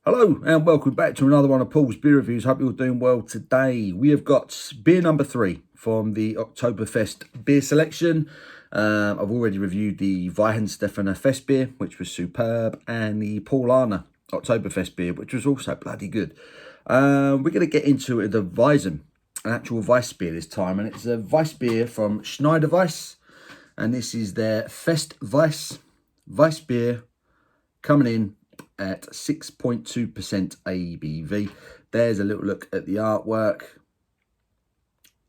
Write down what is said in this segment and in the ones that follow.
Hello and welcome back to another one of Paul's beer reviews. Hope you're doing well today. We have got beer number 3 from the Oktoberfest beer selection. I've already reviewed the Weihenstephaner Festbier, which was superb, and the Paulaner Oktoberfest beer, which was also bloody good. We're going to get into the Weizen, an actual Weissbier this time, and it's a Weissbier from Schneider Weisse, and this is their Festweisse Weissbier coming in at 6.2% ABV. There's a little look at the artwork.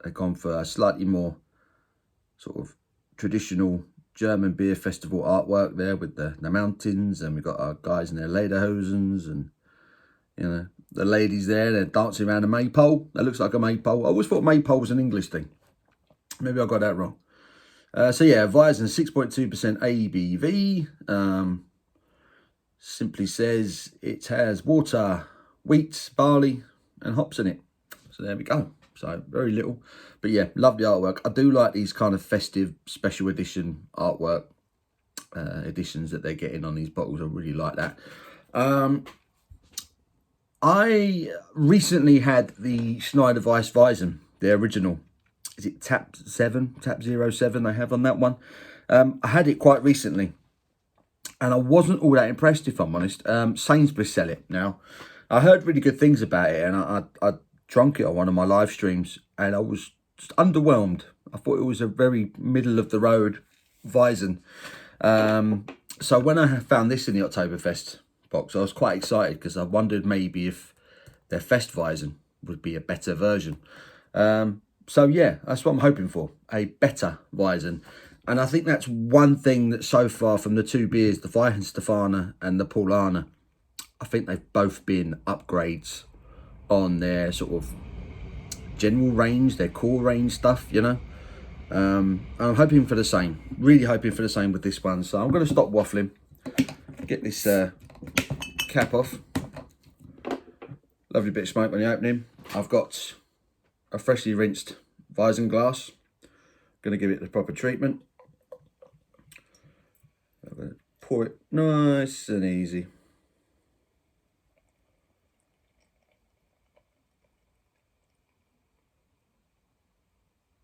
They've gone for a slightly more sort of traditional German beer festival artwork there with the mountains, and we've got our guys in their lederhosens, and you know the ladies there, they're dancing around a maypole. That looks like a maypole. I always thought maypole was an English thing. Maybe I got that wrong. So yeah, Weizen 6.2% ABV. Simply says it has water, wheat, barley and hops in it. So there we go. So very little, but yeah, lovely artwork. I do like these kind of festive special edition artwork editions that they're getting on these bottles. I really like that. I recently had the Schneider Weisse Weizen, the original. Is it Tap 07 they have on that one? I had it quite recently, and I wasn't all that impressed, if I'm honest. Sainsbury's sell it now. I heard really good things about it, and I drunk it on one of my live streams, and I was just underwhelmed. I thought it was a very middle of the road Weizen. So when I found this in the Oktoberfest box, I was quite excited because I wondered maybe if their Festweisen would be a better version. So yeah, that's what I'm hoping for, a better Weizen. And I think that's one thing that so far from the two beers, the Weihenstephaner and the Paulaner, I think they've both been upgrades on their sort of general range, their core range stuff, you know. I'm hoping for the same, really hoping for the same with this one. So I'm going to stop waffling, get this cap off. Lovely bit of smoke when you open him. I've got a freshly rinsed Weizen glass. Going to give it the proper treatment. I'm going to pour it nice and easy.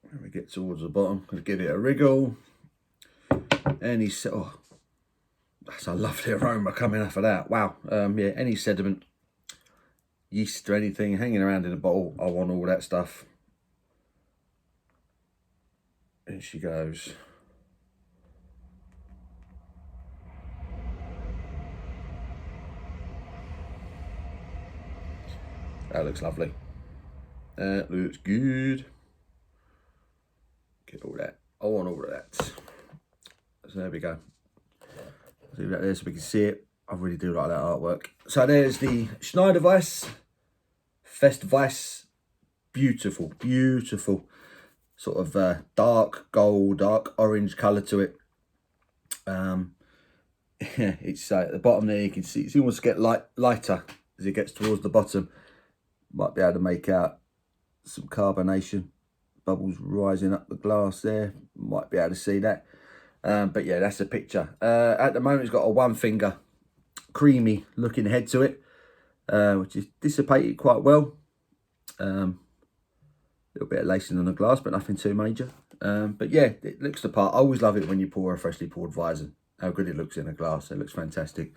When we get towards the bottom, I'm going to give it a wriggle. Any that's a lovely aroma coming off of that. Wow. Yeah, any sediment, yeast or anything hanging around in a bottle, I want all that stuff. In she goes. That looks lovely. That looks good. Get all that. I want all of that. So there we go. Do that there so we can see it. I really do like that artwork. So there's the Schneider Weisse Festweisse. Beautiful, beautiful. Sort of dark gold, dark orange colour to it. It's at the bottom there, you can see it's almost get lighter as it gets towards the bottom. Might be able to make out some carbonation, bubbles rising up the glass there. Might be able to see that. But yeah, that's a picture. At the moment, it's got a one finger creamy looking head to it, which is dissipated quite well. Little bit of lacing on the glass, but nothing too major. But yeah, it looks the part. I always love it when you pour a freshly poured Weizen. How good it looks in a glass. It looks fantastic.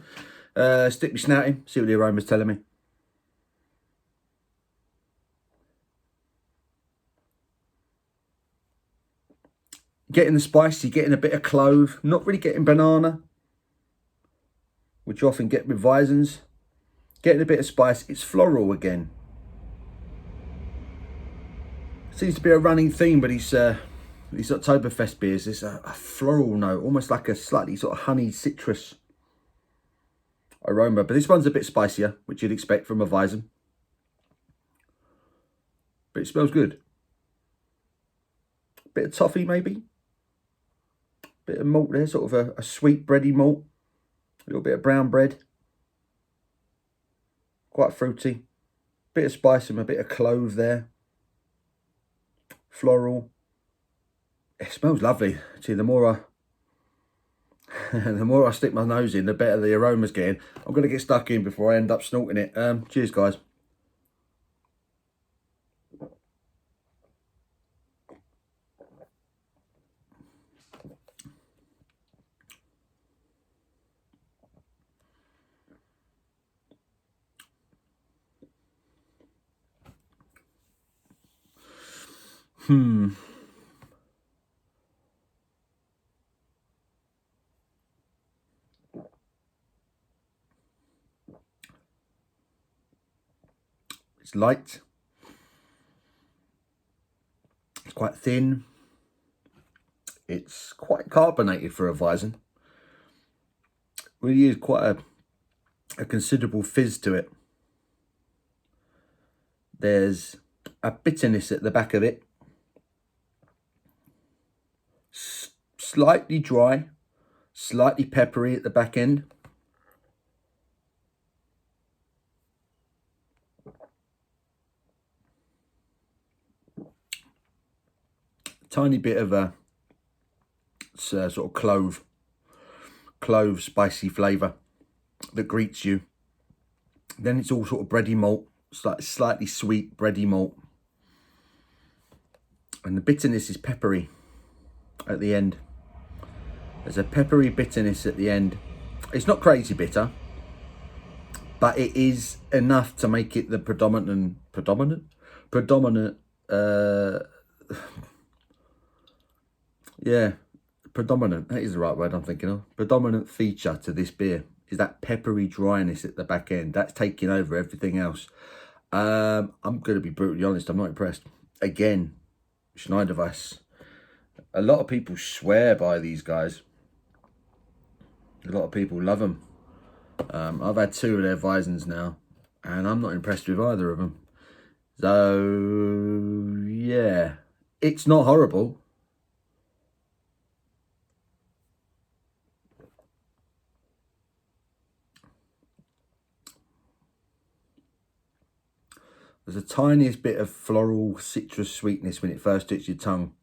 Stick me snout in, see what the aroma's telling me. Getting the spice, you're getting a bit of clove. Not really getting banana, which you often get with Weizens. Getting a bit of spice. It's floral again. Seems to be a running theme, but these Oktoberfest beers, there's a floral note, almost like a slightly sort of honey citrus aroma. But this one's a bit spicier, which you'd expect from a Weizen. But it smells good. Bit of toffee maybe. Bit of malt there, sort of a sweet bready malt. A little bit of brown bread. Quite fruity. Bit of spice and a bit of clove there. Floral. It smells lovely. See, the more The more I stick my nose in, the better the aroma's getting. I'm going to get stuck in before I end up snorting it. Cheers, guys. It's light. It's quite thin. It's quite carbonated for a Weizen. Really is quite a considerable fizz to it. There's a bitterness at the back of it. Slightly dry, slightly peppery at the back end. Tiny bit of a sort of clove spicy flavour that greets you. Then it's all sort of bready malt, slightly sweet bready malt. And the bitterness is peppery at the end. There's a peppery bitterness at the end. It's not crazy bitter, but it is enough to make it the predominant, that is the right word I'm thinking of. Predominant feature to this beer is that peppery dryness at the back end. That's taking over everything else. I'm going to be brutally honest, I'm not impressed. Again, Schneider Weisse. A lot of people swear by these guys. A lot of people love them. I've had 2 of their Weissens now, and I'm not impressed with either of them. So, yeah, it's not horrible. There's a tiniest bit of floral citrus sweetness when it first hits your tongue,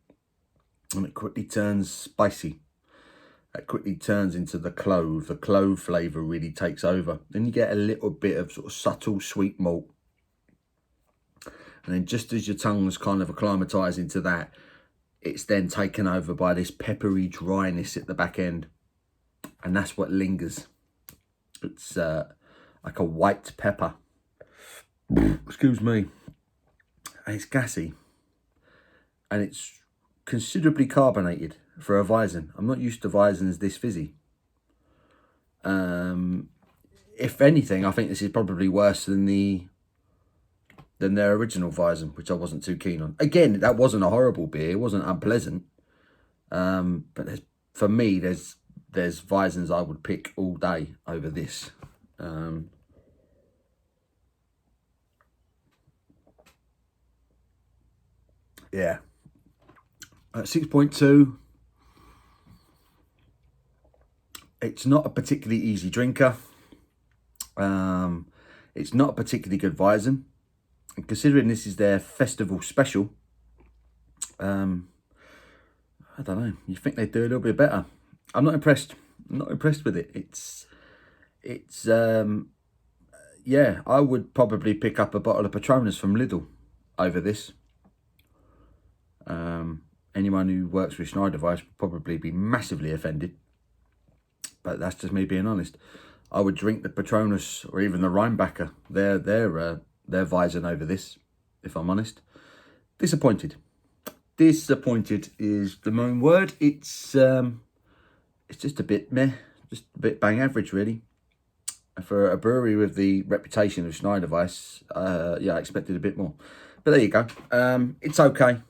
and it quickly turns spicy. It quickly turns into the clove. The clove flavour really takes over. Then you get a little bit of sort of subtle sweet malt. And then just as your tongue's kind of acclimatising to that, it's then taken over by this peppery dryness at the back end. And that's what lingers. It's like a white pepper. Excuse me. And it's gassy. And it's considerably carbonated for a Weizen. I'm not used to Weizens this fizzy. If anything, I think this is probably worse than their original Weizen, which I wasn't too keen on. Again, that wasn't a horrible beer. It wasn't unpleasant. But for me, there's Weizens I would pick all day over this. Yeah. 6.2. It's not a particularly easy drinker. It's not a particularly good Weizen. And considering this is their festival special, I don't know. You think they'd do a little bit better. I'm not impressed. I'm not impressed with it. It's yeah, I would probably pick up a bottle of Patronus from Lidl over this. Anyone who works with Schneider Weisse would probably be massively offended. But that's just me being honest. I would drink the Patronus or even the Rheinbacher, their Weizen over this, if I'm honest. Disappointed. Disappointed is the main word. It's just a bit meh, just a bit bang average really. For a brewery with the reputation of Schneider Weisse, yeah, I expected a bit more. But there you go. It's okay.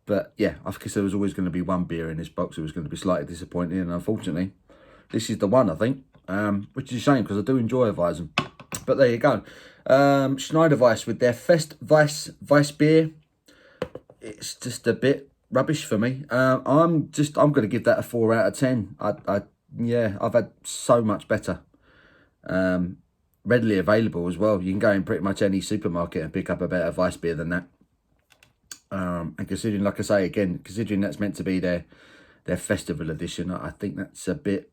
But yeah, I guess there was always going to be one beer in this box that was going to be slightly disappointing, and unfortunately, this is the one, I think, which is a shame because I do enjoy a Weizen. But there you go. Schneider Weisse with their Festweisse Weissbier. It's just a bit rubbish for me. I'm going to give that a 4 out of 10. Yeah, I've had so much better. Readily available as well. You can go in pretty much any supermarket and pick up a better Weissbier than that. And considering, like I say again, considering that's meant to be their their festival edition. I think that's a bit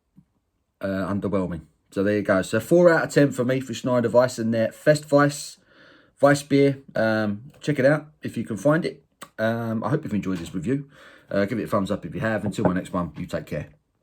underwhelming. So there you go. So 4 out of 10 for me for Schneider Weisse and their Festweisse Weissbier. Check it out if you can find it. I hope you've enjoyed this review. Give it a thumbs up if you have. Until my next one, you take care.